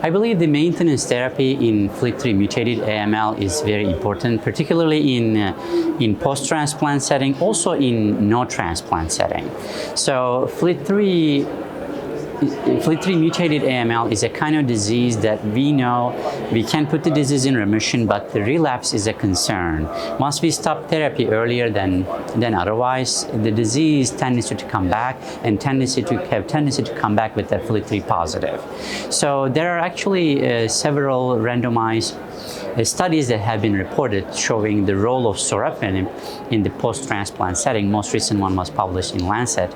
I believe the maintenance therapy in FLT3 mutated AML is very important, particularly in post-transplant setting, also in no transplant setting. So FLT3 mutated AML is a kind of disease that we know we can put the disease in remission, but the relapse is a concern. Once we stop therapy earlier than otherwise, the disease tendency to come back and tendency to come back with that FLT3 positive. So there are actually several randomized studies that have been reported showing the role of sorafenib in the post-transplant setting. Most recent one was published in Lancet.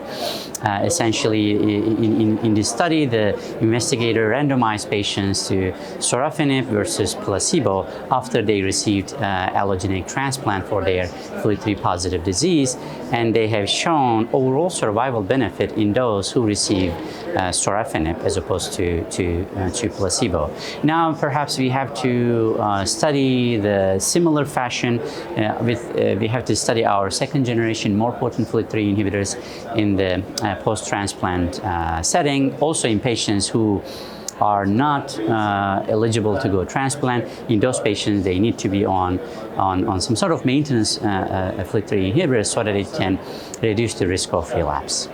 Essentially, in this study, the investigator randomized patients to sorafenib versus placebo after they received allogeneic transplant for their FLT3 positive disease, and they have shown overall survival benefit in those who receive sorafenib as opposed to placebo. Now, perhaps we have to study the similar fashion we have to study our second generation more potent FLT3 inhibitors in the post-transplant setting, also in patients who are not eligible to go transplant. In those patients, they need to be on some sort of maintenance FLT3 inhibitor so that it can reduce the risk of relapse.